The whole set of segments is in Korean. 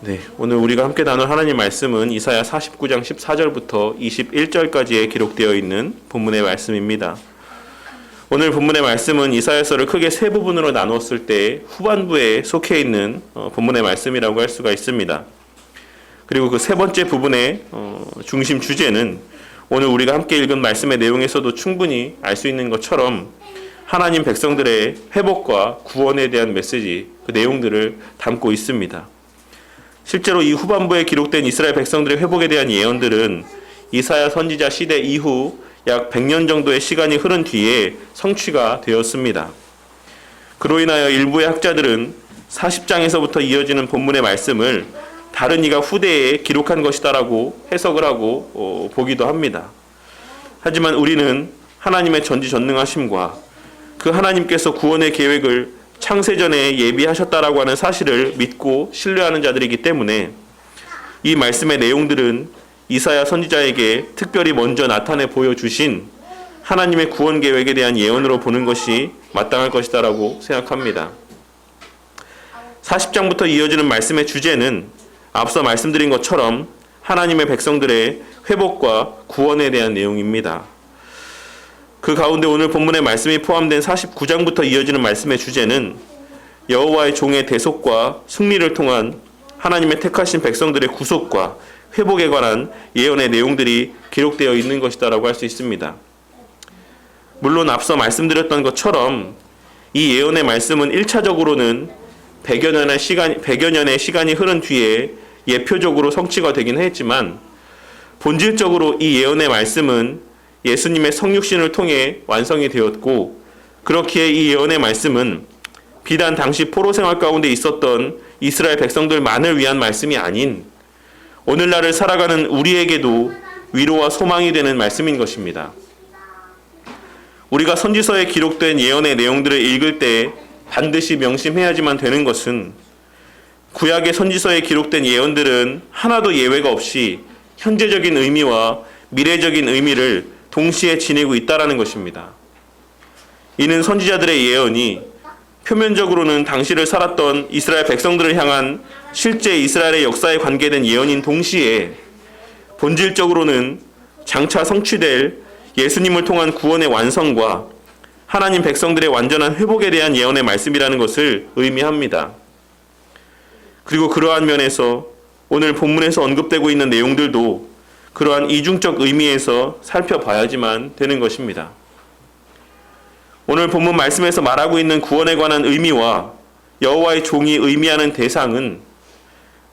네, 오늘 우리가 함께 나눌 하나님 말씀은 이사야 49장 14절부터 21절까지에 기록되어 있는 본문의 말씀입니다. 오늘 본문의 말씀은 이사야서를 크게 세 부분으로 나누었을 때 후반부에 속해 있는 본문의 말씀이라고 할 수가 있습니다. 그리고 그 세 번째 부분의 중심 주제는 오늘 우리가 함께 읽은 말씀의 내용에서도 충분히 알 수 있는 것처럼 하나님 백성들의 회복과 구원에 대한 메시지, 그 내용들을 담고 있습니다. 실제로 이 후반부에 기록된 이스라엘 백성들의 회복에 대한 예언들은 이사야 선지자 시대 이후 약 100년 정도의 시간이 흐른 뒤에 성취가 되었습니다. 그로 인하여 일부의 학자들은 40장에서부터 이어지는 본문의 말씀을 다른 이가 후대에 기록한 것이다라고 해석을 하고 보기도 합니다. 하지만 우리는 하나님의 전지전능하심과 그 하나님께서 구원의 계획을 창세전에 예비하셨다라고 하는 사실을 믿고 신뢰하는 자들이기 때문에 이 말씀의 내용들은 이사야 선지자에게 특별히 먼저 나타내 보여주신 하나님의 구원 계획에 대한 예언으로 보는 것이 마땅할 것이다라고 생각합니다. 40장부터 이어지는 말씀의 주제는 앞서 말씀드린 것처럼 하나님의 백성들의 회복과 구원에 대한 내용입니다. 그 가운데 오늘 본문의 말씀이 포함된 49장부터 이어지는 말씀의 주제는 여호와의 종의 대속과 승리를 통한 하나님의 택하신 백성들의 구속과 회복에 관한 예언의 내용들이 기록되어 있는 것이다라고 할 수 있습니다. 물론 앞서 말씀드렸던 것처럼 이 예언의 말씀은 1차적으로는 100여 년의 시간이 흐른 뒤에 예표적으로 성취가 되긴 했지만 본질적으로 이 예언의 말씀은 예수님의 성육신을 통해 완성이 되었고, 그렇기에 이 예언의 말씀은 비단 당시 포로 생활 가운데 있었던 이스라엘 백성들만을 위한 말씀이 아닌 오늘날을 살아가는 우리에게도 위로와 소망이 되는 말씀인 것입니다. 우리가 선지서에 기록된 예언의 내용들을 읽을 때 반드시 명심해야지만 되는 것은 구약의 선지서에 기록된 예언들은 하나도 예외가 없이 현재적인 의미와 미래적인 의미를 동시에 지니고 있다는 것입니다. 이는 선지자들의 예언이 표면적으로는 당시를 살았던 이스라엘 백성들을 향한 실제 이스라엘의 역사에 관계된 예언인 동시에 본질적으로는 장차 성취될 예수님을 통한 구원의 완성과 하나님 백성들의 완전한 회복에 대한 예언의 말씀이라는 것을 의미합니다. 그리고 그러한 면에서 오늘 본문에서 언급되고 있는 내용들도 그러한 이중적 의미에서 살펴봐야지만 되는 것입니다. 오늘 본문 말씀에서 말하고 있는 구원에 관한 의미와 여호와의 종이 의미하는 대상은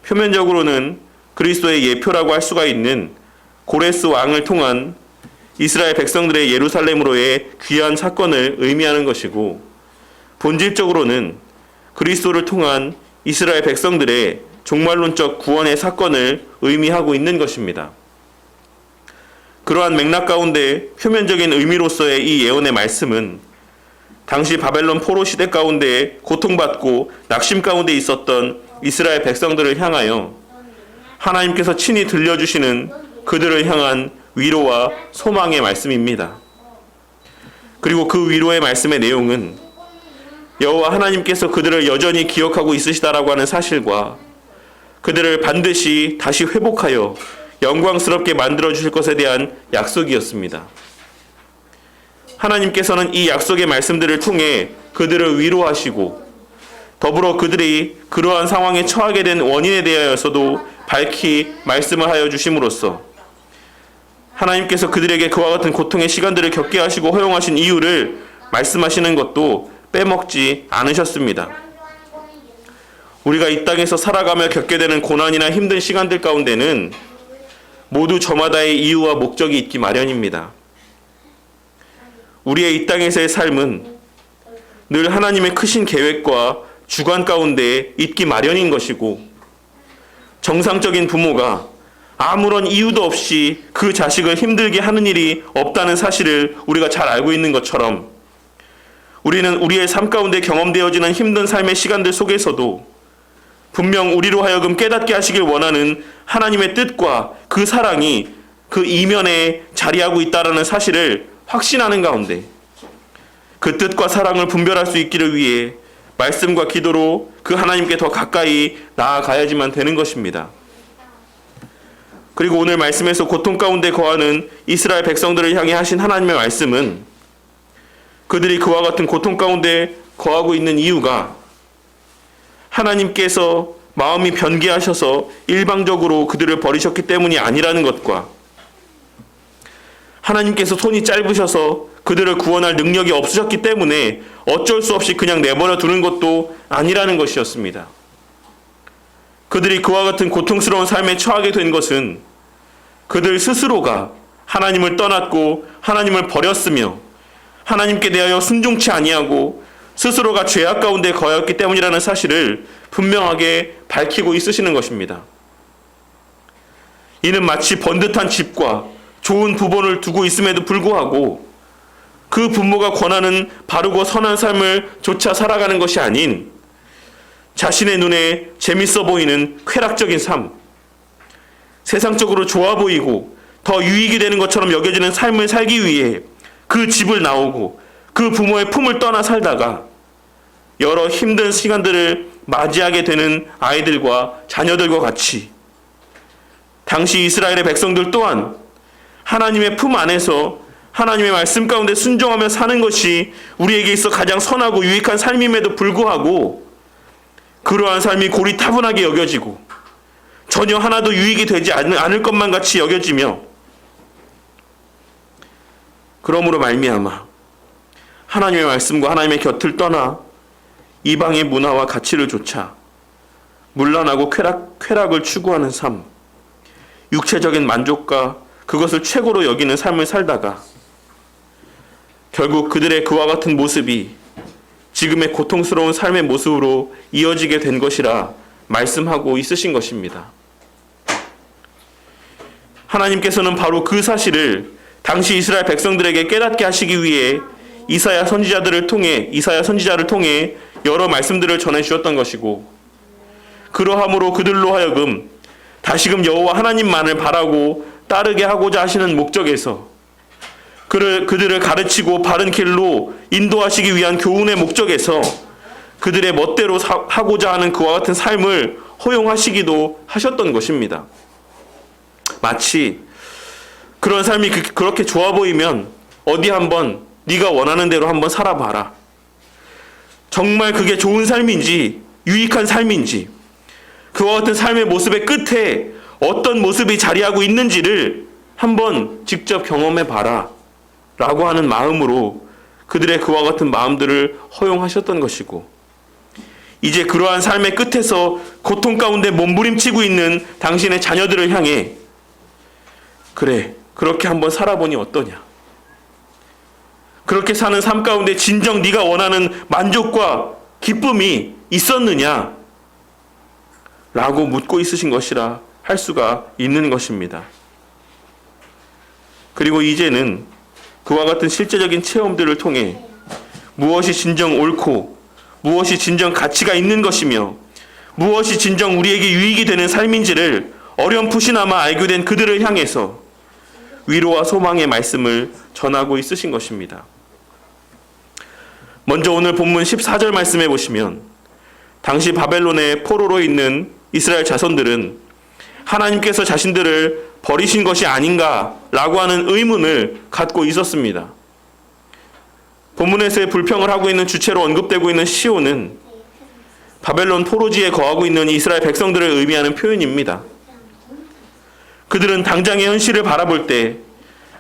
표면적으로는 그리스도의 예표라고 할 수가 있는 고레스 왕을 통한 이스라엘 백성들의 예루살렘으로의 귀한 사건을 의미하는 것이고, 본질적으로는 그리스도를 통한 이스라엘 백성들의 종말론적 구원의 사건을 의미하고 있는 것입니다. 그러한 맥락 가운데 표면적인 의미로서의 이 예언의 말씀은 당시 바벨론 포로 시대 가운데 고통받고 낙심 가운데 있었던 이스라엘 백성들을 향하여 하나님께서 친히 들려주시는 그들을 향한 위로와 소망의 말씀입니다. 그리고 그 위로의 말씀의 내용은 여호와 하나님께서 그들을 여전히 기억하고 있으시다라고 하는 사실과 그들을 반드시 다시 회복하여 영광스럽게 만들어 주실 것에 대한 약속이었습니다. 하나님께서는 이 약속의 말씀들을 통해 그들을 위로하시고 더불어 그들이 그러한 상황에 처하게 된 원인에 대하여서도 밝히 말씀을 하여 주심으로써 하나님께서 그들에게 그와 같은 고통의 시간들을 겪게 하시고 허용하신 이유를 말씀하시는 것도 빼먹지 않으셨습니다. 우리가 이 땅에서 살아가며 겪게 되는 고난이나 힘든 시간들 가운데는 모두 저마다의 이유와 목적이 있기 마련입니다. 우리의 이 땅에서의 삶은 늘 하나님의 크신 계획과 주관 가운데 있기 마련인 것이고, 정상적인 부모가 아무런 이유도 없이 그 자식을 힘들게 하는 일이 없다는 사실을 우리가 잘 알고 있는 것처럼, 우리는 우리의 삶 가운데 경험되어지는 힘든 삶의 시간들 속에서도 분명 우리로 하여금 깨닫게 하시길 원하는 하나님의 뜻과 그 사랑이 그 이면에 자리하고 있다는 사실을 확신하는 가운데 그 뜻과 사랑을 분별할 수 있기를 위해 말씀과 기도로 그 하나님께 더 가까이 나아가야지만 되는 것입니다. 그리고 오늘 말씀에서 고통 가운데 거하는 이스라엘 백성들을 향해 하신 하나님의 말씀은 그들이 그와 같은 고통 가운데 거하고 있는 이유가 하나님께서 마음이 변개하셔서 일방적으로 그들을 버리셨기 때문이 아니라는 것과 하나님께서 손이 짧으셔서 그들을 구원할 능력이 없으셨기 때문에 어쩔 수 없이 그냥 내버려 두는 것도 아니라는 것이었습니다. 그들이 그와 같은 고통스러운 삶에 처하게 된 것은 그들 스스로가 하나님을 떠났고 하나님을 버렸으며 하나님께 대하여 순종치 아니하고 스스로가 죄악 가운데 거하였기 때문이라는 사실을 분명하게 밝히고 있으시는 것입니다. 이는 마치 번듯한 집과 좋은 부본을 두고 있음에도 불구하고 그 부모가 권하는 바르고 선한 삶을 조차 살아가는 것이 아닌 자신의 눈에 재밌어 보이는 쾌락적인 삶, 세상적으로 좋아 보이고 더 유익이 되는 것처럼 여겨지는 삶을 살기 위해 그 집을 나오고 그 부모의 품을 떠나 살다가 여러 힘든 시간들을 맞이하게 되는 아이들과 자녀들과 같이 당시 이스라엘의 백성들 또한 하나님의 품 안에서 하나님의 말씀 가운데 순종하며 사는 것이 우리에게 있어 가장 선하고 유익한 삶임에도 불구하고 그러한 삶이 고리타분하게 여겨지고 전혀 하나도 유익이 되지 않을 것만 같이 여겨지며 그러므로 말미암아 하나님의 말씀과 하나님의 곁을 떠나 이방의 문화와 가치를 좇아 문란하고 쾌락을 추구하는 삶, 육체적인 만족과 그것을 최고로 여기는 삶을 살다가 결국 그들의 그와 같은 모습이 지금의 고통스러운 삶의 모습으로 이어지게 된 것이라 말씀하고 있으신 것입니다. 하나님께서는 바로 그 사실을 당시 이스라엘 백성들에게 깨닫게 하시기 위해 이사야 선지자를 통해 여러 말씀들을 전해주셨던 것이고 그러함으로 그들로 하여금 다시금 여호와 하나님만을 바라고 따르게 하고자 하시는 목적에서 그들을 가르치고 바른 길로 인도하시기 위한 교훈의 목적에서 그들의 멋대로 하고자 하는 그와 같은 삶을 허용하시기도 하셨던 것입니다. 마치 그런 삶이 그렇게 좋아 보이면 어디 한번 네가 원하는 대로 한번 살아봐라. 정말 그게 좋은 삶인지 유익한 삶인지 그와 같은 삶의 모습의 끝에 어떤 모습이 자리하고 있는지를 한번 직접 경험해봐라 라고 하는 마음으로 그들의 그와 같은 마음들을 허용하셨던 것이고 이제 그러한 삶의 끝에서 고통 가운데 몸부림치고 있는 당신의 자녀들을 향해 그래 그렇게 한번 살아보니 어떠냐 그렇게 사는 삶 가운데 진정 네가 원하는 만족과 기쁨이 있었느냐 라고 묻고 있으신 것이라 할 수가 있는 것입니다. 그리고 이제는 그와 같은 실제적인 체험들을 통해 무엇이 진정 옳고 무엇이 진정 가치가 있는 것이며 무엇이 진정 우리에게 유익이 되는 삶인지를 어렴풋이나마 알게 된 그들을 향해서 위로와 소망의 말씀을 전하고 있으신 것입니다. 먼저 오늘 본문 14절 말씀해 보시면 당시 바벨론의 포로로 있는 이스라엘 자손들은 하나님께서 자신들을 버리신 것이 아닌가라고 하는 의문을 갖고 있었습니다. 본문에서의 불평을 하고 있는 주체로 언급되고 있는 시온은 바벨론 포로지에 거하고 있는 이스라엘 백성들을 의미하는 표현입니다. 그들은 당장의 현실을 바라볼 때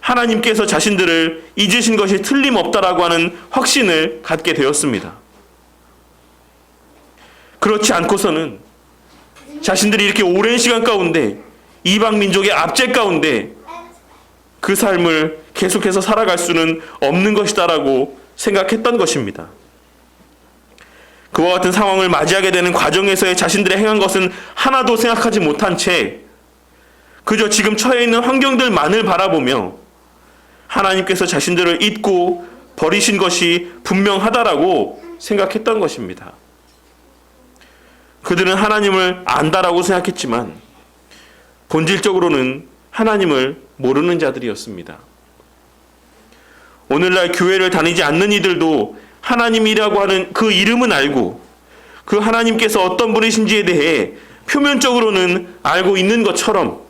하나님께서 자신들을 잊으신 것이 틀림없다라고 하는 확신을 갖게 되었습니다. 그렇지 않고서는 자신들이 이렇게 오랜 시간 가운데 이방 민족의 압제 가운데 그 삶을 계속해서 살아갈 수는 없는 것이다라고 생각했던 것입니다. 그와 같은 상황을 맞이하게 되는 과정에서의 자신들의 행한 것은 하나도 생각하지 못한 채 그저 지금 처해 있는 환경들만을 바라보며 하나님께서 자신들을 잊고 버리신 것이 분명하다라고 생각했던 것입니다. 그들은 하나님을 안다라고 생각했지만 본질적으로는 하나님을 모르는 자들이었습니다. 오늘날 교회를 다니지 않는 이들도 하나님이라고 하는 그 이름은 알고 그 하나님께서 어떤 분이신지에 대해 표면적으로는 알고 있는 것처럼,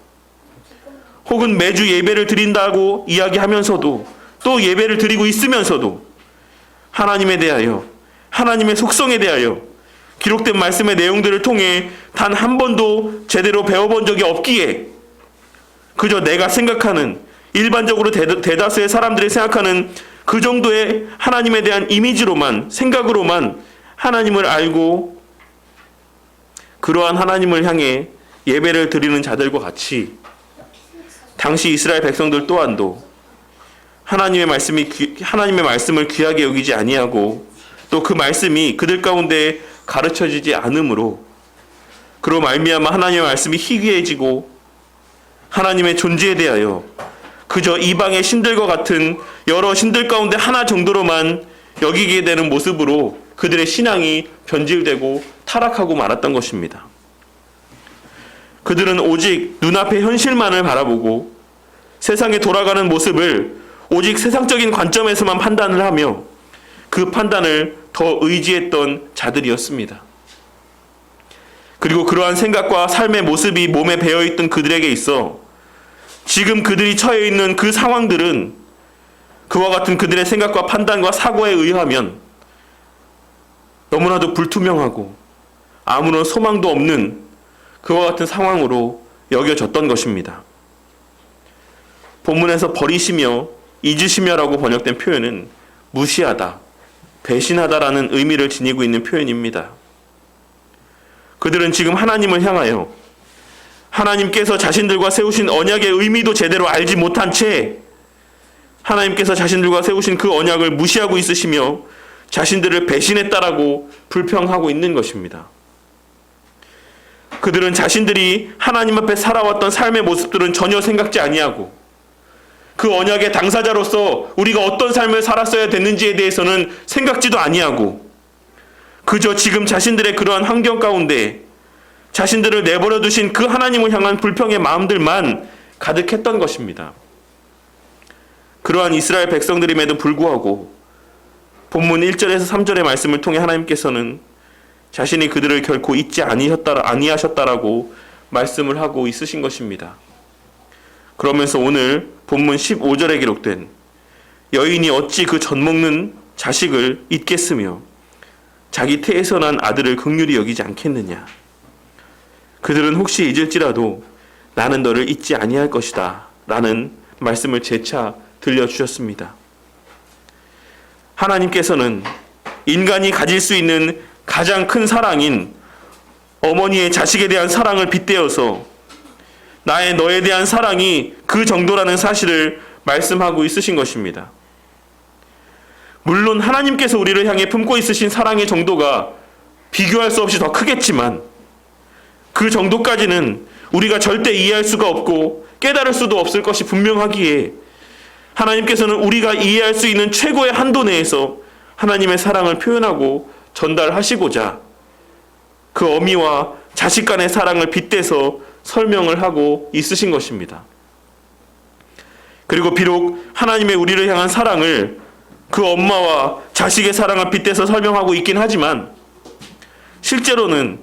혹은 매주 예배를 드린다고 이야기하면서도 또 예배를 드리고 있으면서도 하나님에 대하여, 하나님의 속성에 대하여 기록된 말씀의 내용들을 통해 단 한 번도 제대로 배워본 적이 없기에 그저 내가 생각하는, 일반적으로 대다수의 사람들이 생각하는 그 정도의 하나님에 대한 이미지로만, 생각으로만 하나님을 알고 그러한 하나님을 향해 예배를 드리는 자들과 같이 당시 이스라엘 백성들 또한도 하나님의 말씀을 귀하게 여기지 아니하고 또 그 말씀이 그들 가운데 가르쳐지지 않으므로 그로 말미암아 하나님의 말씀이 희귀해지고 하나님의 존재에 대하여 그저 이방의 신들과 같은 여러 신들 가운데 하나 정도로만 여기게 되는 모습으로 그들의 신앙이 변질되고 타락하고 말았던 것입니다. 그들은 오직 눈앞의 현실만을 바라보고 세상에 돌아가는 모습을 오직 세상적인 관점에서만 판단을 하며 그 판단을 더 의지했던 자들이었습니다. 그리고 그러한 생각과 삶의 모습이 몸에 배어있던 그들에게 있어 지금 그들이 처해 있는 그 상황들은 그와 같은 그들의 생각과 판단과 사고에 의하면 너무나도 불투명하고 아무런 소망도 없는 그와 같은 상황으로 여겨졌던 것입니다. 본문에서 버리시며 잊으시며라고 번역된 표현은 무시하다, 배신하다라는 의미를 지니고 있는 표현입니다. 그들은 지금 하나님을 향하여 하나님께서 자신들과 세우신 언약의 의미도 제대로 알지 못한 채 하나님께서 자신들과 세우신 그 언약을 무시하고 있으시며 자신들을 배신했다라고 불평하고 있는 것입니다. 그들은 자신들이 하나님 앞에 살아왔던 삶의 모습들은 전혀 생각지 아니하고 그 언약의 당사자로서 우리가 어떤 삶을 살았어야 됐는지에 대해서는 생각지도 아니하고 그저 지금 자신들의 그러한 환경 가운데 자신들을 내버려 두신 그 하나님을 향한 불평의 마음들만 가득했던 것입니다. 그러한 이스라엘 백성들임에도 불구하고 본문 1절에서 3절의 말씀을 통해 하나님께서는 자신이 그들을 결코 잊지 아니하셨다라고 말씀을 하고 있으신 것입니다. 그러면서 오늘 본문 15절에 기록된 여인이 어찌 그 젖먹는 자식을 잊겠으며 자기 태에서 난 아들을 긍휼히 여기지 않겠느냐. 그들은 혹시 잊을지라도 나는 너를 잊지 아니할 것이다 라는 말씀을 재차 들려주셨습니다. 하나님께서는 인간이 가질 수 있는 가장 큰 사랑인 어머니의 자식에 대한 사랑을 빗대어서 너에 대한 사랑이 그 정도라는 사실을 말씀하고 있으신 것입니다. 물론 하나님께서 우리를 향해 품고 있으신 사랑의 정도가 비교할 수 없이 더 크겠지만 그 정도까지는 우리가 절대 이해할 수가 없고 깨달을 수도 없을 것이 분명하기에 하나님께서는 우리가 이해할 수 있는 최고의 한도 내에서 하나님의 사랑을 표현하고 전달하시고자 그 어미와 자식 간의 사랑을 빗대서 설명을 하고 있으신 것입니다. 그리고 비록 하나님의 우리를 향한 사랑을 그 엄마와 자식의 사랑을 빗대서 설명하고 있긴 하지만 실제로는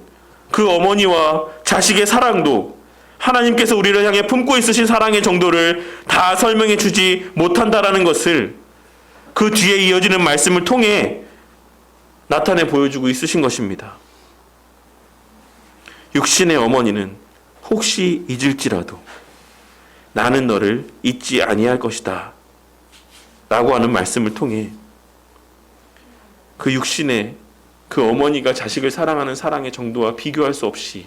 그 어머니와 자식의 사랑도 하나님께서 우리를 향해 품고 있으신 사랑의 정도를 다 설명해 주지 못한다라는 것을 그 뒤에 이어지는 말씀을 통해 나타내 보여주고 있으신 것입니다. 육신의 어머니는 혹시 잊을지라도 나는 너를 잊지 아니할 것이다 라고 하는 말씀을 통해 그 육신의 그 어머니가 자식을 사랑하는 사랑의 정도와 비교할 수 없이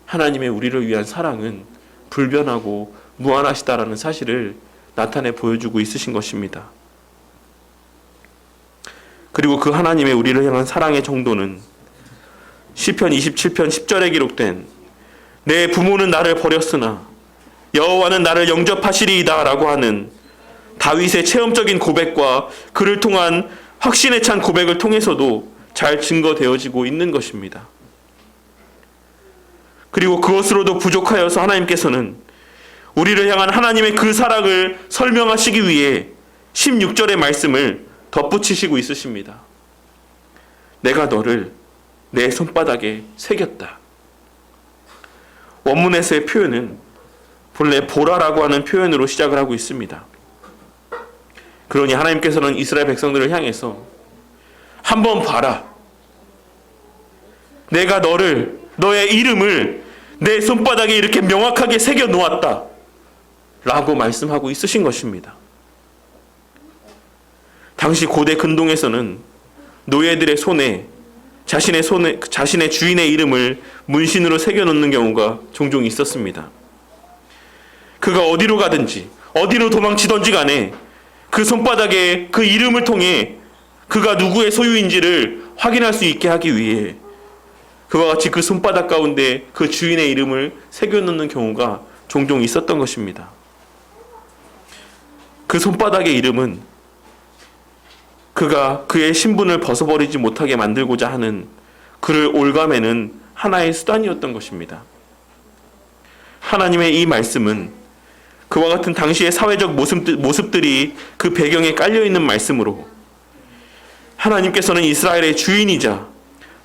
하나님의 우리를 위한 사랑은 불변하고 무한하시다라는 사실을 나타내 보여주고 있으신 것입니다. 그리고 그 하나님의 우리를 향한 사랑의 정도는 시편 27편 10절에 기록된 내 부모는 나를 버렸으나 여호와는 나를 영접하시리이다 라고 하는 다윗의 체험적인 고백과 그를 통한 확신에 찬 고백을 통해서도 잘 증거되어지고 있는 것입니다. 그리고 그것으로도 부족하여서 하나님께서는 우리를 향한 하나님의 그 사랑을 설명하시기 위해 16절의 말씀을 덧붙이시고 있으십니다. 내가 너를 내 손바닥에 새겼다. 원문에서의 표현은 본래 보라라고 하는 표현으로 시작을 하고 있습니다. 그러니 하나님께서는 이스라엘 백성들을 향해서 한번 봐라. 내가 너의 이름을 내 손바닥에 이렇게 명확하게 새겨 놓았다. 라고 말씀하고 있으신 것입니다. 당시 고대 근동에서는 노예들의 손에 자신의 주인의 이름을 문신으로 새겨 놓는 경우가 종종 있었습니다. 그가 어디로 가든지 어디로 도망치든지 간에 그 손바닥에 그 이름을 통해 그가 누구의 소유인지를 확인할 수 있게 하기 위해 그와 같이 그 손바닥 가운데 그 주인의 이름을 새겨 놓는 경우가 종종 있었던 것입니다. 그 손바닥의 이름은 그가 그의 신분을 벗어버리지 못하게 만들고자 하는 그를 올가매는 하나의 수단이었던 것입니다. 하나님의 이 말씀은 그와 같은 당시의 사회적 모습들이 그 배경에 깔려있는 말씀으로 하나님께서는 이스라엘의 주인이자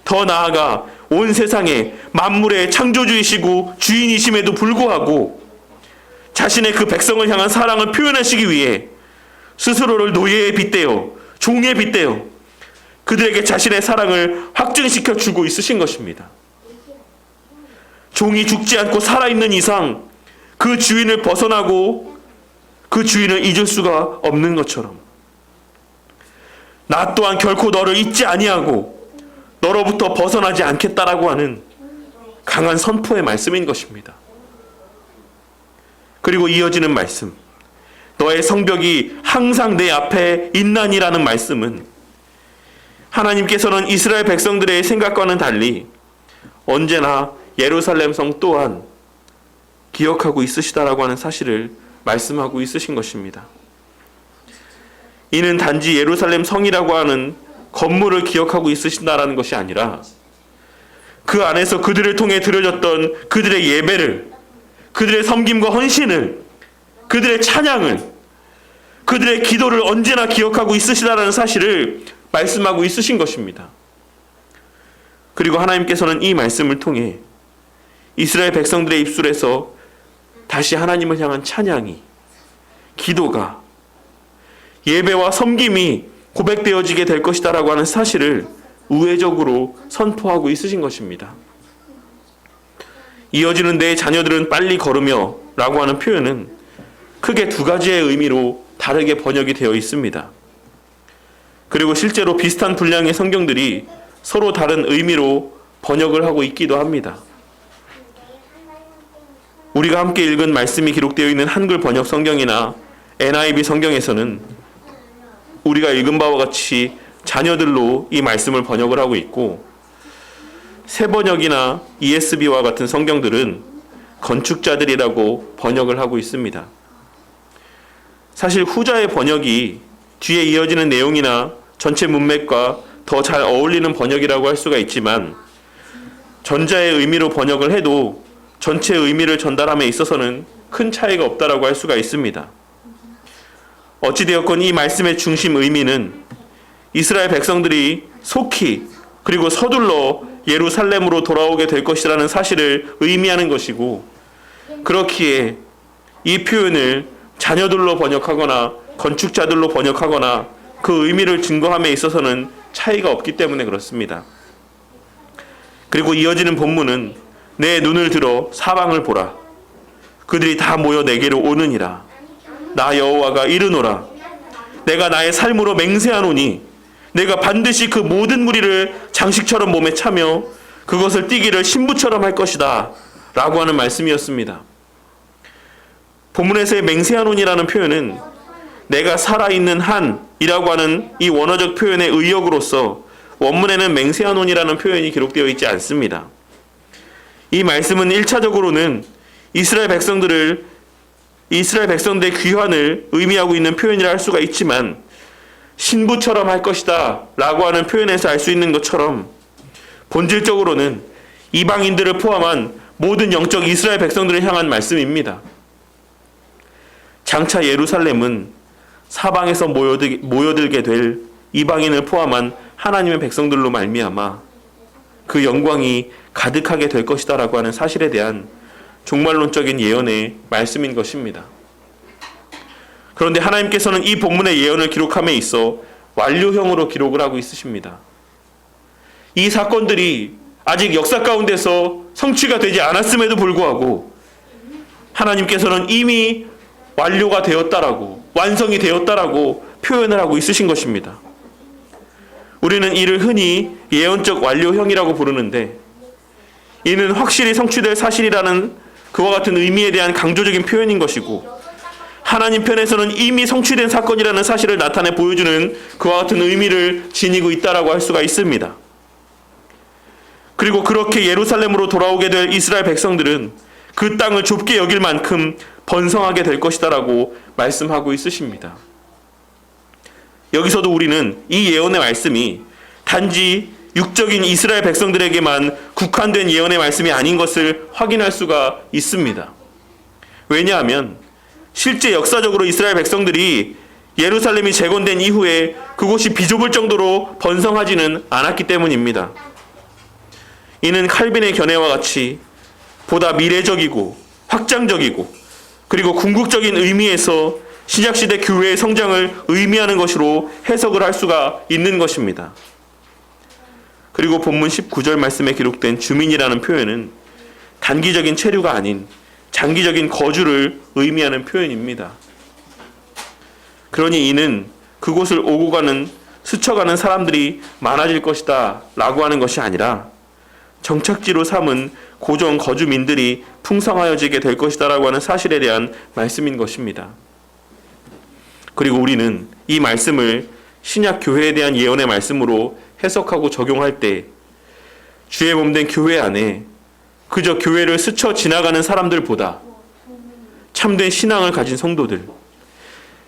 더 나아가 온 세상의 만물의 창조주이시고 주인이심에도 불구하고 자신의 그 백성을 향한 사랑을 표현하시기 위해 스스로를 노예에 빗대어 종에 빗대어 그들에게 자신의 사랑을 확증시켜 주고 있으신 것입니다. 종이 죽지 않고 살아있는 이상 그 주인을 벗어나고 그 주인을 잊을 수가 없는 것처럼 나 또한 결코 너를 잊지 아니하고 너로부터 벗어나지 않겠다라고 하는 강한 선포의 말씀인 것입니다. 그리고 이어지는 말씀, 너의 성벽이 항상 내 앞에 있나니라는 말씀은 하나님께서는 이스라엘 백성들의 생각과는 달리 언제나 예루살렘 성 또한 기억하고 있으시다라고 하는 사실을 말씀하고 있으신 것입니다. 이는 단지 예루살렘 성이라고 하는 건물을 기억하고 있으신다라는 것이 아니라 그 안에서 그들을 통해 드려졌던 그들의 예배를, 그들의 섬김과 헌신을, 그들의 찬양을, 그들의 기도를 언제나 기억하고 있으시다라는 사실을 말씀하고 있으신 것입니다. 그리고 하나님께서는 이 말씀을 통해 이스라엘 백성들의 입술에서 다시 하나님을 향한 찬양이, 기도가, 예배와 섬김이 고백되어지게 될 것이다라고 하는 사실을 우회적으로 선포하고 있으신 것입니다. 이어지는 내 자녀들은 빨리 걸으며 라고 하는 표현은 크게 두 가지의 의미로 다르게 번역이 되어 있습니다. 그리고 실제로 비슷한 분량의 성경들이 서로 다른 의미로 번역을 하고 있기도 합니다. 우리가 함께 읽은 말씀이 기록되어 있는 한글 번역 성경이나 NIV 성경에서는 우리가 읽은 바와 같이 자녀들로 이 말씀을 번역을 하고 있고, 새 번역이나 ESV와 같은 성경들은 건축자들이라고 번역을 하고 있습니다. 사실 후자의 번역이 뒤에 이어지는 내용이나 전체 문맥과 더 잘 어울리는 번역이라고 할 수가 있지만, 전자의 의미로 번역을 해도 전체 의미를 전달함에 있어서는 큰 차이가 없다라고 할 수가 있습니다. 어찌되었건 이 말씀의 중심 의미는 이스라엘 백성들이 속히 그리고 서둘러 예루살렘으로 돌아오게 될 것이라는 사실을 의미하는 것이고, 그렇기에 이 표현을 자녀들로 번역하거나 건축자들로 번역하거나 그 의미를 증거함에 있어서는 차이가 없기 때문에 그렇습니다. 그리고 이어지는 본문은 내 눈을 들어 사방을 보라. 그들이 다 모여 내게로 오느니라. 나 여호와가 이르노라. 내가 나의 삶으로 맹세하노니 내가 반드시 그 모든 무리를 장식처럼 몸에 차며 그것을 띠기를 신부처럼 할 것이다 라고 하는 말씀이었습니다. 본문에서의 맹세하노니라는 표현은 내가 살아있는 한이라고 하는 이 원어적 표현의 의역으로서 원문에는 맹세하노니라는 표현이 기록되어 있지 않습니다. 이 말씀은 1차적으로는 이스라엘 백성들의 귀환을 의미하고 있는 표현이라 할 수가 있지만, 신부처럼 할 것이다 라고 하는 표현에서 알 수 있는 것처럼 본질적으로는 이방인들을 포함한 모든 영적 이스라엘 백성들을 향한 말씀입니다. 장차 예루살렘은 사방에서 모여들게 될 이방인을 포함한 하나님의 백성들로 말미암아 그 영광이 가득하게 될 것이다라고 하는 사실에 대한 종말론적인 예언의 말씀인 것입니다. 그런데 하나님께서는 이 본문의 예언을 기록함에 있어 완료형으로 기록을 하고 있으십니다. 이 사건들이 아직 역사 가운데서 성취가 되지 않았음에도 불구하고 하나님께서는 이미 완료가 되었다라고, 완성이 되었다라고 표현을 하고 있으신 것입니다. 우리는 이를 흔히 예언적 완료형이라고 부르는데, 이는 확실히 성취될 사실이라는 그와 같은 의미에 대한 강조적인 표현인 것이고, 하나님 편에서는 이미 성취된 사건이라는 사실을 나타내 보여주는 그와 같은 의미를 지니고 있다라고 할 수가 있습니다. 그리고 그렇게 예루살렘으로 돌아오게 될 이스라엘 백성들은 그 땅을 좁게 여길 만큼 번성하게 될 것이다라고 말씀하고 있으십니다. 여기서도 우리는 이 예언의 말씀이 단지 육적인 이스라엘 백성들에게만 국한된 예언의 말씀이 아닌 것을 확인할 수가 있습니다. 왜냐하면 실제 역사적으로 이스라엘 백성들이 예루살렘이 재건된 이후에 그곳이 비좁을 정도로 번성하지는 않았기 때문입니다. 이는 칼빈의 견해와 같이 보다 미래적이고 확장적이고 그리고 궁극적인 의미에서 신약시대 교회의 성장을 의미하는 것으로 해석을 할 수가 있는 것입니다. 그리고 본문 19절 말씀에 기록된 주민이라는 표현은 단기적인 체류가 아닌 장기적인 거주를 의미하는 표현입니다. 그러니 이는 그곳을 오고 가는, 스쳐가는 사람들이 많아질 것이다 라고 하는 것이 아니라 정착지로 삼은 고정 거주민들이 풍성하여지게 될 것이다 라고 하는 사실에 대한 말씀인 것입니다. 그리고 우리는 이 말씀을 신약 교회에 대한 예언의 말씀으로 해석하고 적용할 때 주의 몸된 교회 안에 그저 교회를 스쳐 지나가는 사람들보다 참된 신앙을 가진 성도들,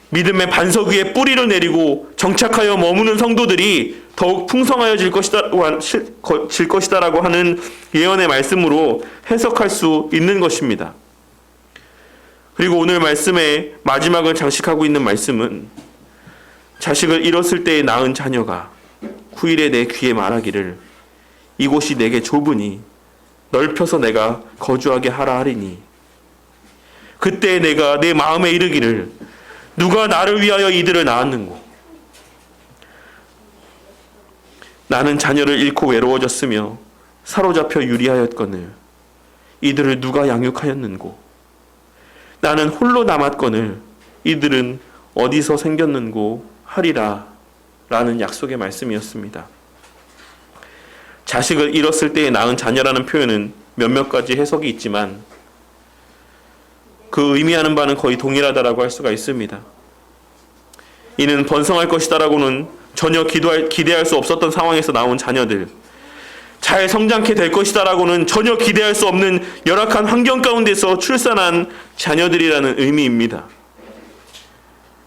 믿음의 반석 위에 뿌리를 내리고 정착하여 머무는 성도들이 더욱 풍성하여질 것이다라고 하는 예언의 말씀으로 해석할 수 있는 것입니다. 그리고 오늘 말씀의 마지막을 장식하고 있는 말씀은 자식을 잃었을 때에 낳은 자녀가 후일에 내 귀에 말하기를 이곳이 내게 좁으니 넓혀서 내가 거주하게 하라 하리니 그때 내가 내 마음에 이르기를 누가 나를 위하여 이들을 낳았는고 나는 자녀를 잃고 외로워졌으며 사로잡혀 유리하였거늘 이들을 누가 양육하였는고 나는 홀로 남았거늘 이들은 어디서 생겼는고 하리라 라는 약속의 말씀이었습니다. 자식을 잃었을 때에 낳은 자녀라는 표현은 몇몇 가지 해석이 있지만 그 의미하는 바는 거의 동일하다라고 할 수가 있습니다. 이는 번성할 것이다라고는 전혀 기대할 수 없었던 상황에서 나온 자녀들, 잘 성장케 될 것이다라고는 전혀 기대할 수 없는 열악한 환경 가운데서 출산한 자녀들이라는 의미입니다.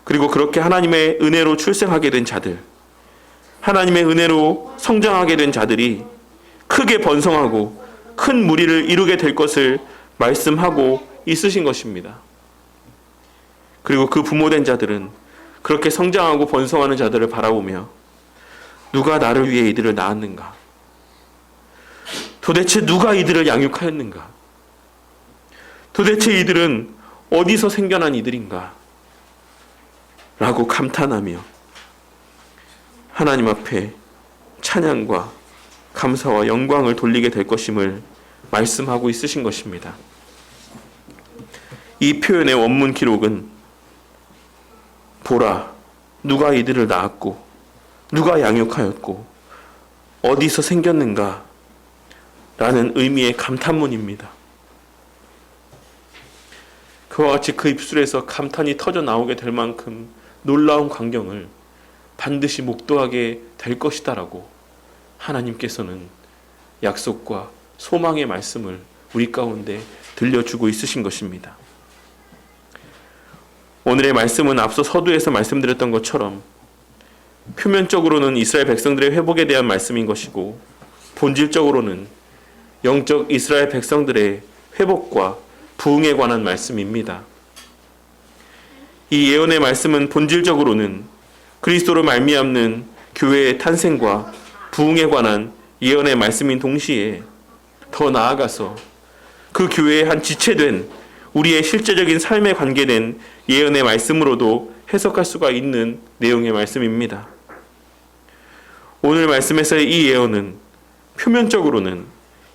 그리고 그렇게 하나님의 은혜로 출생하게 된 자들, 하나님의 은혜로 성장하게 된 자들이 크게 번성하고 큰 무리를 이루게 될 것을 말씀하고 있으신 것입니다. 그리고 그 부모된 자들은 그렇게 성장하고 번성하는 자들을 바라보며 누가 나를 위해 이들을 낳았는가? 도대체 누가 이들을 양육하였는가? 도대체 이들은 어디서 생겨난 이들인가? 라고 감탄하며 하나님 앞에 찬양과 감사와 영광을 돌리게 될 것임을 말씀하고 있으신 것입니다. 이 표현의 원문 기록은 보라, 누가 이들을 낳았고 누가 양육하였고 어디서 생겼는가 라는 의미의 감탄문입니다. 그와 같이 그 입술에서 감탄이 터져 나오게 될 만큼 놀라운 광경을 반드시 목도하게 될 것이다라고 하나님께서는 약속과 소망의 말씀을 우리 가운데 들려주고 있으신 것입니다. 오늘의 말씀은 앞서 서두에서 말씀드렸던 것처럼 표면적으로는 이스라엘 백성들의 회복에 대한 말씀인 것이고 본질적으로는 영적 이스라엘 백성들의 회복과 부흥에 관한 말씀입니다. 이 예언의 말씀은 본질적으로는 그리스도로 말미암는 교회의 탄생과 부흥에 관한 예언의 말씀인 동시에 더 나아가서 그 교회의 한 지체된 우리의 실제적인 삶에 관계된 예언의 말씀으로도 해석할 수가 있는 내용의 말씀입니다. 오늘 말씀에서의 이 예언은 표면적으로는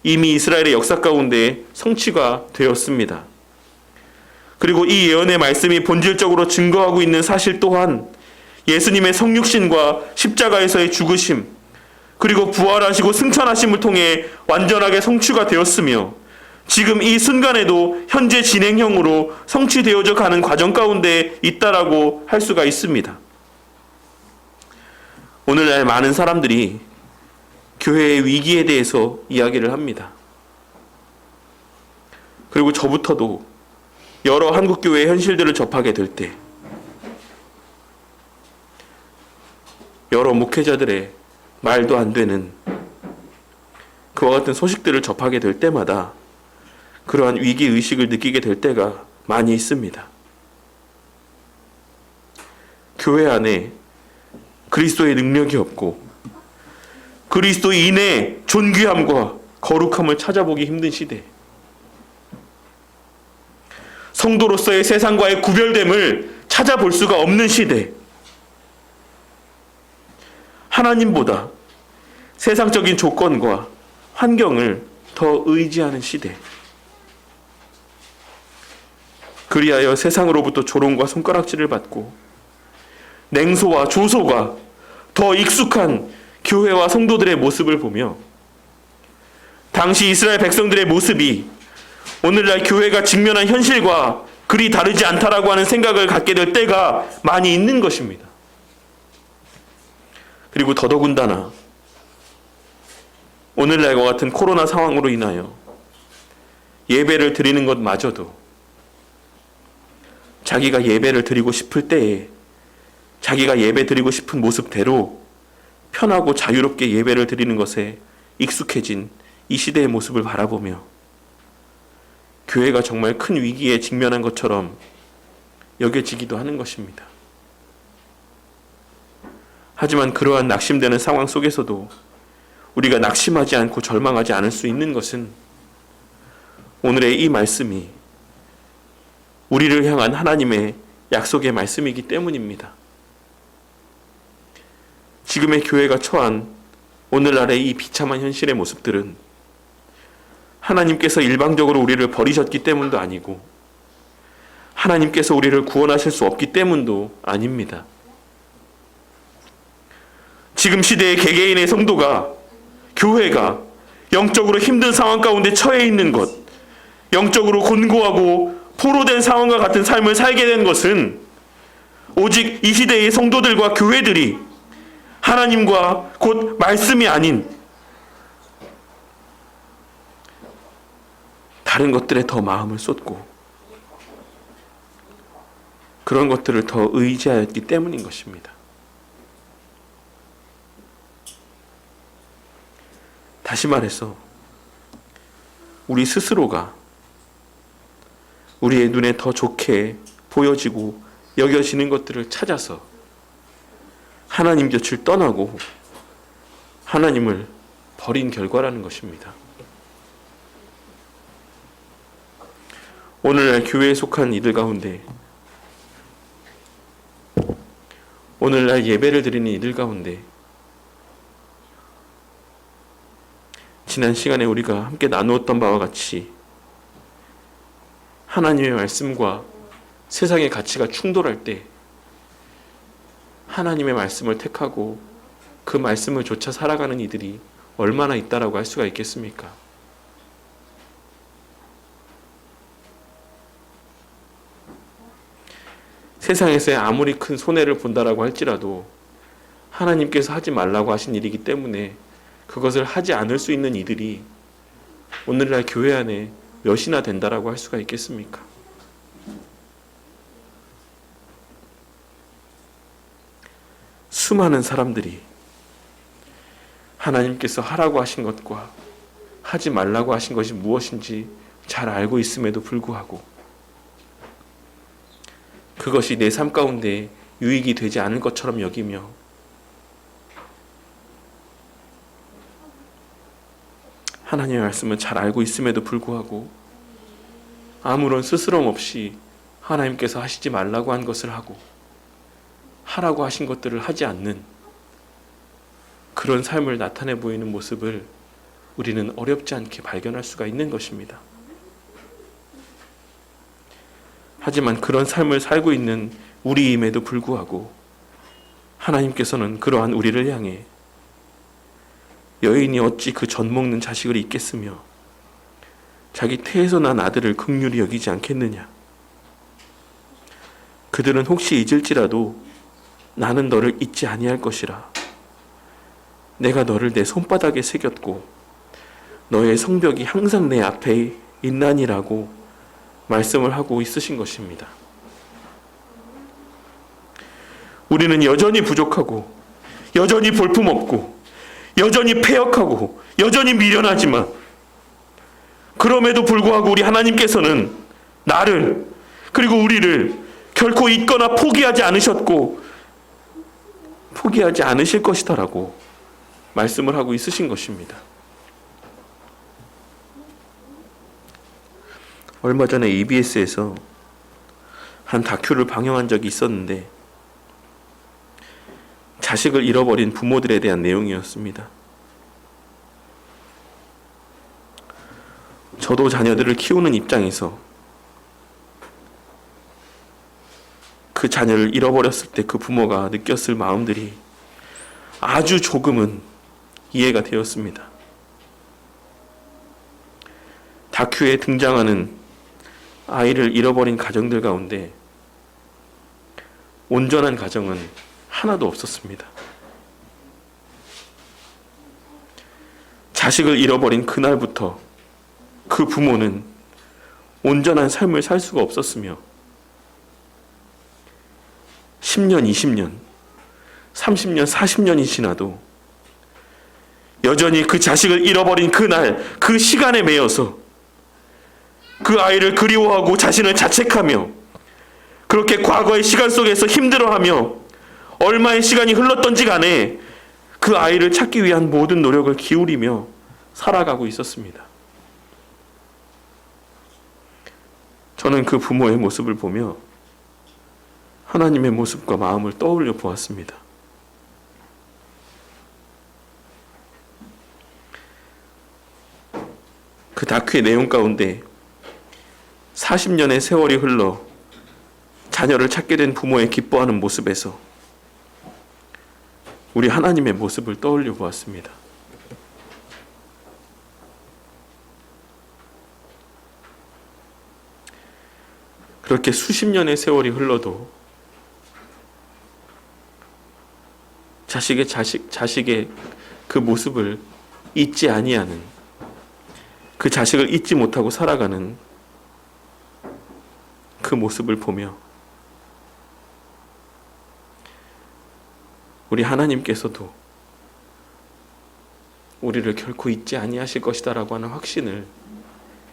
이미 이스라엘의 역사 가운데 성취가 되었습니다. 그리고 이 예언의 말씀이 본질적으로 증거하고 있는 사실 또한 예수님의 성육신과 십자가에서의 죽으심, 그리고 부활하시고 승천하심을 통해 완전하게 성취가 되었으며 지금 이 순간에도 현재 진행형으로 성취되어져 가는 과정 가운데 있다라고 할 수가 있습니다. 오늘날 많은 사람들이 교회의 위기에 대해서 이야기를 합니다. 그리고 저부터도 여러 한국교회의 현실들을 접하게 될 때 여러 목회자들의 말도 안 되는 그와 같은 소식들을 접하게 될 때마다 그러한 위기의식을 느끼게 될 때가 많이 있습니다. 교회 안에 그리스도의 능력이 없고 그리스도인의 존귀함과 거룩함을 찾아보기 힘든 시대, 성도로서의 세상과의 구별됨을 찾아볼 수가 없는 시대, 하나님보다 세상적인 조건과 환경을 더 의지하는 시대, 그리하여 세상으로부터 조롱과 손가락질을 받고 냉소와 조소가 더 익숙한 교회와 성도들의 모습을 보며 당시 이스라엘 백성들의 모습이 오늘날 교회가 직면한 현실과 그리 다르지 않다라고 하는 생각을 갖게 될 때가 많이 있는 것입니다. 그리고 더더군다나 오늘날과 같은 코로나 상황으로 인하여 예배를 드리는 것마저도 자기가 예배를 드리고 싶을 때에 자기가 예배 드리고 싶은 모습대로 편하고 자유롭게 예배를 드리는 것에 익숙해진 이 시대의 모습을 바라보며 교회가 정말 큰 위기에 직면한 것처럼 여겨지기도 하는 것입니다. 하지만 그러한 낙심되는 상황 속에서도 우리가 낙심하지 않고 절망하지 않을 수 있는 것은 오늘의 이 말씀이 우리를 향한 하나님의 약속의 말씀이기 때문입니다. 지금의 교회가 처한 오늘날의 이 비참한 현실의 모습들은 하나님께서 일방적으로 우리를 버리셨기 때문도 아니고 하나님께서 우리를 구원하실 수 없기 때문도 아닙니다. 지금 시대의 개개인의 성도가, 교회가 영적으로 힘든 상황 가운데 처해 있는 것, 영적으로 곤고하고 포로된 상황과 같은 삶을 살게 된 것은 오직 이 시대의 성도들과 교회들이 하나님과 곧 말씀이 아닌 다른 것들에 더 마음을 쏟고 그런 것들을 더 의지하였기 때문인 것입니다. 다시 말해서 우리 스스로가 우리의 눈에 더 좋게 보여지고 여겨지는 것들을 찾아서 하나님 곁을 떠나고 하나님을 버린 결과라는 것입니다. 오늘날 교회에 속한 이들 가운데, 오늘날 예배를 드리는 이들 가운데 지난 시간에 우리가 함께 나누었던 바와 같이 하나님의 말씀과 세상의 가치가 충돌할 때 하나님의 말씀을 택하고 그 말씀을 좇아 살아가는 이들이 얼마나 있다라고 할 수가 있겠습니까? 세상에서의 아무리 큰 손해를 본다라고 할지라도 하나님께서 하지 말라고 하신 일이기 때문에 그것을 하지 않을 수 있는 이들이 오늘날 교회 안에 몇이나 된다라고 할 수가 있겠습니까? 수많은 사람들이 하나님께서 하라고 하신 것과 하지 말라고 하신 것이 무엇인지 잘 알고 있음에도 불구하고 그것이 내 삶 가운데 유익이 되지 않을 것처럼 여기며 하나님의 말씀을 잘 알고 있음에도 불구하고 아무런 스스럼 없이 하나님께서 하시지 말라고 한 것을 하고 하라고 하신 것들을 하지 않는 그런 삶을 나타내 보이는 모습을 우리는 어렵지 않게 발견할 수가 있는 것입니다. 하지만 그런 삶을 살고 있는 우리임에도 불구하고 하나님께서는 그러한 우리를 향해 여인이 어찌 그 젖 먹는 자식을 잊겠으며 자기 태에서 난 아들을 긍휼히 여기지 않겠느냐. 그들은 혹시 잊을지라도 나는 너를 잊지 아니할 것이라. 내가 너를 내 손바닥에 새겼고 너의 성벽이 항상 내 앞에 있나니라고 말씀을 하고 있으신 것입니다. 우리는 여전히 부족하고 여전히 볼품없고 여전히 패역하고 여전히 미련하지만 그럼에도 불구하고 우리 하나님께서는 나를 그리고 우리를 결코 잊거나 포기하지 않으셨고 포기하지 않으실 것이다라고 말씀을 하고 있으신 것입니다. 얼마 전에 EBS에서 한 다큐를 방영한 적이 있었는데 자식을 잃어버린 부모들에 대한 내용이었습니다. 저도 자녀들을 키우는 입장에서 그 자녀를 잃어버렸을 때 그 부모가 느꼈을 마음들이 아주 조금은 이해가 되었습니다. 다큐에 등장하는 아이를 잃어버린 가정들 가운데 온전한 가정은 하나도 없었습니다. 자식을 잃어버린 그날부터 그 부모는 온전한 삶을 살 수가 없었으며 10년, 20년, 30년, 40년이 지나도 여전히 그 자식을 잃어버린 그날, 그 시간에 매여서 그 아이를 그리워하고 자신을 자책하며 그렇게 과거의 시간 속에서 힘들어하며 얼마의 시간이 흘렀던지 간에 그 아이를 찾기 위한 모든 노력을 기울이며 살아가고 있었습니다. 저는 그 부모의 모습을 보며 하나님의 모습과 마음을 떠올려 보았습니다. 그 다큐의 내용 가운데 40년의 세월이 흘러 자녀를 찾게 된 부모의 기뻐하는 모습에서 우리 하나님의 모습을 떠올려 보았습니다. 그렇게 수십 년의 세월이 흘러도 자식의 그 모습을 잊지 아니하는, 그 자식을 잊지 못하고 살아가는 그 모습을 보며 우리 하나님께서도 우리를 결코 잊지 아니하실 것이다라고 하는 확신을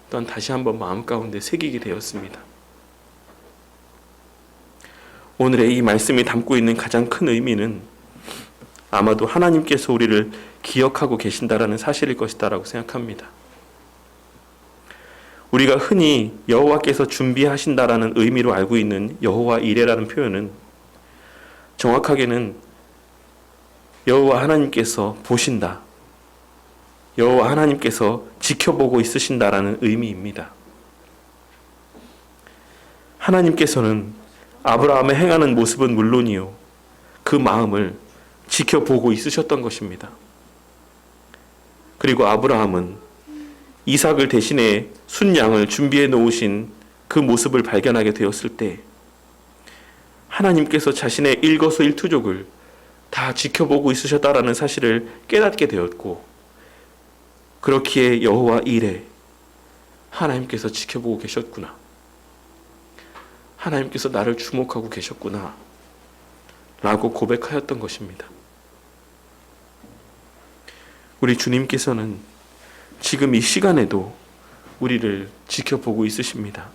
또한 다시 한번 마음 가운데 새기게 되었습니다. 오늘의 이 말씀이 담고 있는 가장 큰 의미는 아마도 하나님께서 우리를 기억하고 계신다라는 사실일 것이다라고 생각합니다. 우리가 흔히 여호와께서 준비하신다라는 의미로 알고 있는 여호와 이레라는 표현은 정확하게는 여호와 하나님께서 보신다, 여호와 하나님께서 지켜보고 있으신다라는 의미입니다. 하나님께서는 아브라함의 행하는 모습은 물론이요, 그 마음을 지켜보고 있으셨던 것입니다. 그리고 아브라함은 이삭을 대신해 순양을 준비해 놓으신 그 모습을 발견하게 되었을 때 하나님께서 자신의 일거수일투족을 다 지켜보고 있으셨다라는 사실을 깨닫게 되었고, 그렇기에 여호와 이레, 하나님께서 지켜보고 계셨구나, 하나님께서 나를 주목하고 계셨구나 라고 고백하였던 것입니다. 우리 주님께서는 지금 이 시간에도 우리를 지켜보고 있으십니다.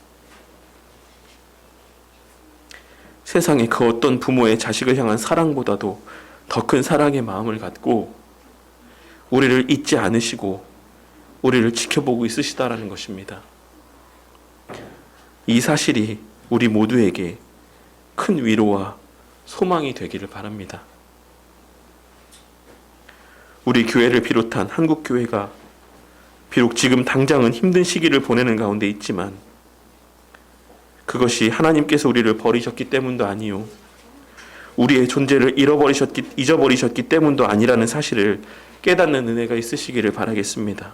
세상의 그 어떤 부모의 자식을 향한 사랑보다도 더 큰 사랑의 마음을 갖고 우리를 잊지 않으시고 우리를 지켜보고 있으시다라는 것입니다. 이 사실이 우리 모두에게 큰 위로와 소망이 되기를 바랍니다. 우리 교회를 비롯한 한국 교회가 비록 지금 당장은 힘든 시기를 보내는 가운데 있지만 그것이 하나님께서 우리를 버리셨기 때문도 아니요, 우리의 존재를 잊어버리셨기 때문도 아니라는 사실을 깨닫는 은혜가 있으시기를 바라겠습니다.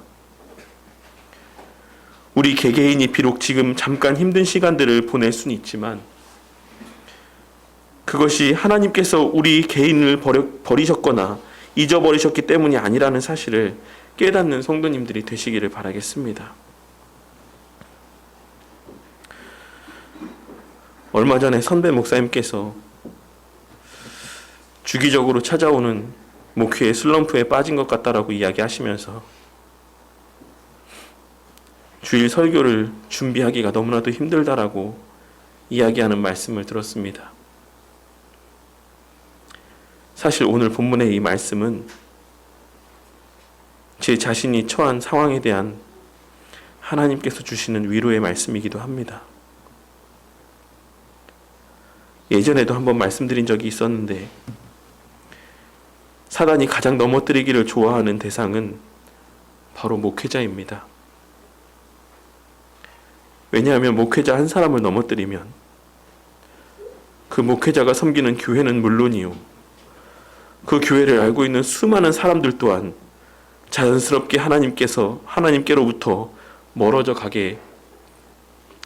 우리 개개인이 비록 지금 잠깐 힘든 시간들을 보낼 수는 있지만 그것이 하나님께서 우리 개인을 버리셨거나 잊어버리셨기 때문이 아니라는 사실을 깨닫는 성도님들이 되시기를 바라겠습니다. 얼마 전에 선배 목사님께서 주기적으로 찾아오는 목회의 슬럼프에 빠진 것 같다라고 이야기하시면서 주일 설교를 준비하기가 너무나도 힘들다라고 이야기하는 말씀을 들었습니다. 사실 오늘 본문의 이 말씀은 제 자신이 처한 상황에 대한 하나님께서 주시는 위로의 말씀이기도 합니다. 예전에도 한번 말씀드린 적이 있었는데 사단이 가장 넘어뜨리기를 좋아하는 대상은 바로 목회자입니다. 왜냐하면 목회자 한 사람을 넘어뜨리면 그 목회자가 섬기는 교회는 물론이요, 그 교회를 알고 있는 수많은 사람들 또한 자연스럽게 하나님께로부터 멀어져 가게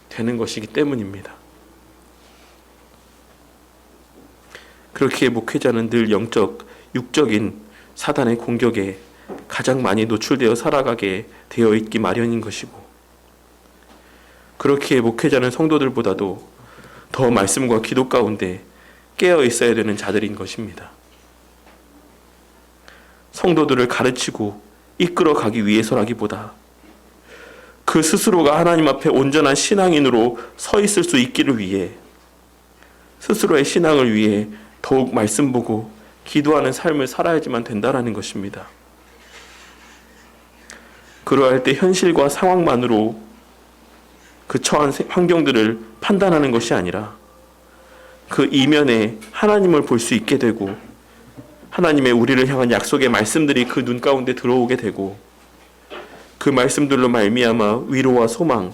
되는 것이기 때문입니다. 그렇게 목회자는 늘 육적인 사단의 공격에 가장 많이 노출되어 살아가게 되어 있기 마련인 것이고, 그렇기에 목회자는 성도들보다도 더 말씀과 기도 가운데 깨어 있어야 되는 자들인 것입니다. 성도들을 가르치고 이끌어 가기 위해서라기보다 그 스스로가 하나님 앞에 온전한 신앙인으로 서 있을 수 있기를 위해, 스스로의 신앙을 위해 더욱 말씀 보고 기도하는 삶을 살아야지만 된다라는 것입니다. 그러할 때 현실과 상황만으로 그 처한 환경들을 판단하는 것이 아니라 그 이면에 하나님을 볼 수 있게 되고 하나님의 우리를 향한 약속의 말씀들이 그 눈 가운데 들어오게 되고 그 말씀들로 말미암아 위로와 소망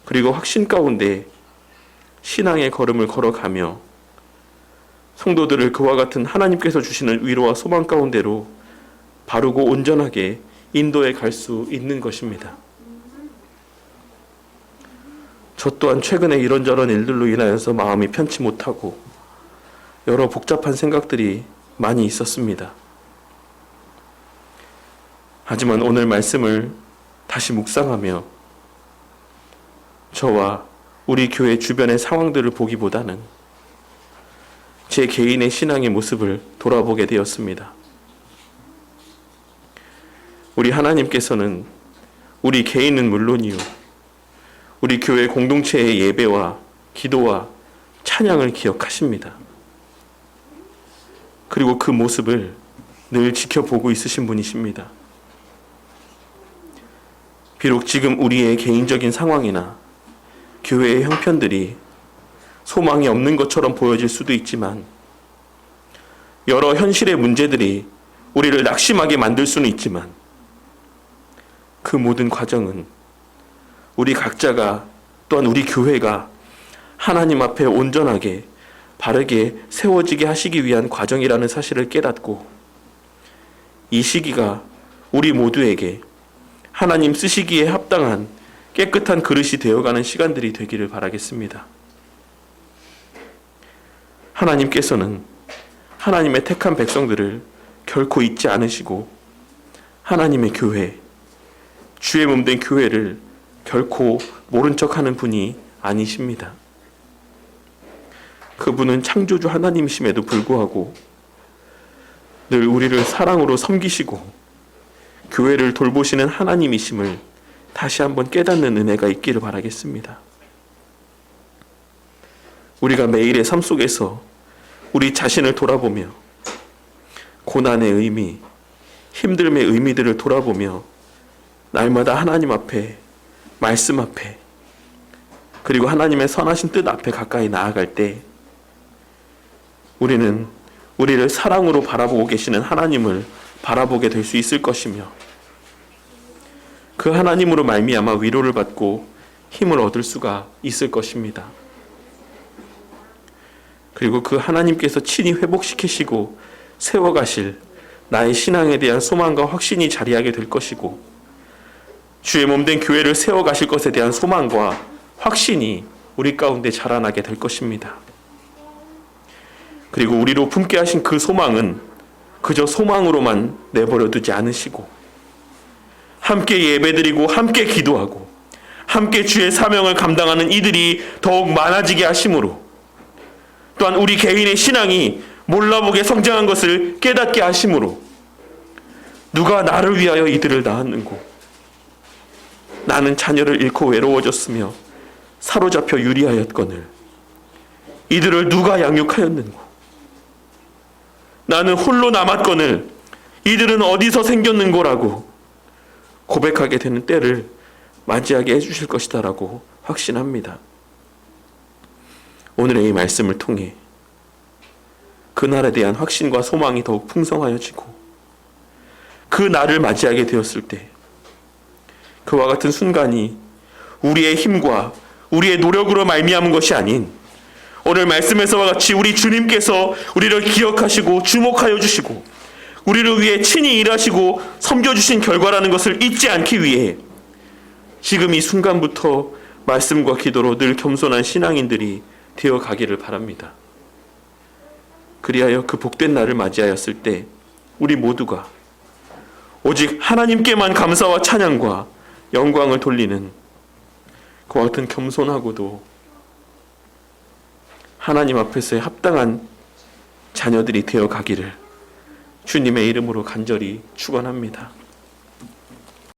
그리고 확신 가운데 신앙의 걸음을 걸어가며 성도들을 그와 같은 하나님께서 주시는 위로와 소망 가운데로 바르고 온전하게 인도해 갈 수 있는 것입니다. 저 또한 최근에 이런저런 일들로 인하여서 마음이 편치 못하고 여러 복잡한 생각들이 많이 있었습니다. 하지만 오늘 말씀을 다시 묵상하며 저와 우리 교회 주변의 상황들을 보기보다는 제 개인의 신앙의 모습을 돌아보게 되었습니다. 우리 하나님께서는 우리 개인은 물론이요, 우리 교회 공동체의 예배와 기도와 찬양을 기억하십니다. 그리고 그 모습을 늘 지켜보고 있으신 분이십니다. 비록 지금 우리의 개인적인 상황이나 교회의 형편들이 소망이 없는 것처럼 보여질 수도 있지만 여러 현실의 문제들이 우리를 낙심하게 만들 수는 있지만 그 모든 과정은 우리 각자가 또한 우리 교회가 하나님 앞에 온전하게 바르게 세워지게 하시기 위한 과정이라는 사실을 깨닫고 이 시기가 우리 모두에게 하나님 쓰시기에 합당한 깨끗한 그릇이 되어가는 시간들이 되기를 바라겠습니다. 하나님께서는 하나님의 택한 백성들을 결코 잊지 않으시고 하나님의 교회, 주의 몸된 교회를 결코 모른 척하는 분이 아니십니다. 그분은 창조주 하나님이심에도 불구하고 늘 우리를 사랑으로 섬기시고 교회를 돌보시는 하나님이심을 다시 한번 깨닫는 은혜가 있기를 바라겠습니다. 우리가 매일의 삶 속에서 우리 자신을 돌아보며 고난의 의미, 힘듦의 의미들을 돌아보며 날마다 하나님 앞에, 말씀 앞에, 그리고 하나님의 선하신 뜻 앞에 가까이 나아갈 때 우리는 우리를 사랑으로 바라보고 계시는 하나님을 바라보게 될 수 있을 것이며, 그 하나님으로 말미암아 위로를 받고 힘을 얻을 수가 있을 것입니다. 그리고 그 하나님께서 친히 회복시키시고 세워가실 나의 신앙에 대한 소망과 확신이 자리하게 될 것이고, 주의 몸된 교회를 세워가실 것에 대한 소망과 확신이 우리 가운데 자라나게 될 것입니다. 그리고 우리로 품게 하신 그 소망은 그저 소망으로만 내버려 두지 않으시고, 함께 예배드리고 함께 기도하고 함께 주의 사명을 감당하는 이들이 더욱 많아지게 하심으로, 또한 우리 개인의 신앙이 몰라보게 성장한 것을 깨닫게 하심으로, 누가 나를 위하여 이들을 낳았는고, 나는 자녀를 잃고 외로워졌으며 사로잡혀 유리하였거늘 이들을 누가 양육하였는고, 나는 홀로 남았거늘 이들은 어디서 생겼는고라고 고백하게 되는 때를 맞이하게 해주실 것이다 라고 확신합니다. 오늘의 이 말씀을 통해 그날에 대한 확신과 소망이 더욱 풍성하여지고, 그 날을 맞이하게 되었을 때 그와 같은 순간이 우리의 힘과 우리의 노력으로 말미암은 것이 아닌, 오늘 말씀에서와 같이 우리 주님께서 우리를 기억하시고 주목하여 주시고 우리를 위해 친히 일하시고 섬겨주신 결과라는 것을 잊지 않기 위해 지금 이 순간부터 말씀과 기도로 늘 겸손한 신앙인들이 되어 가기를 바랍니다. 그리하여 그 복된 날을 맞이하였을 때 우리 모두가 오직 하나님께만 감사와 찬양과 영광을 돌리는 그와 같은 겸손하고도 하나님 앞에서의 합당한 자녀들이 되어 가기를 주님의 이름으로 간절히 축원합니다.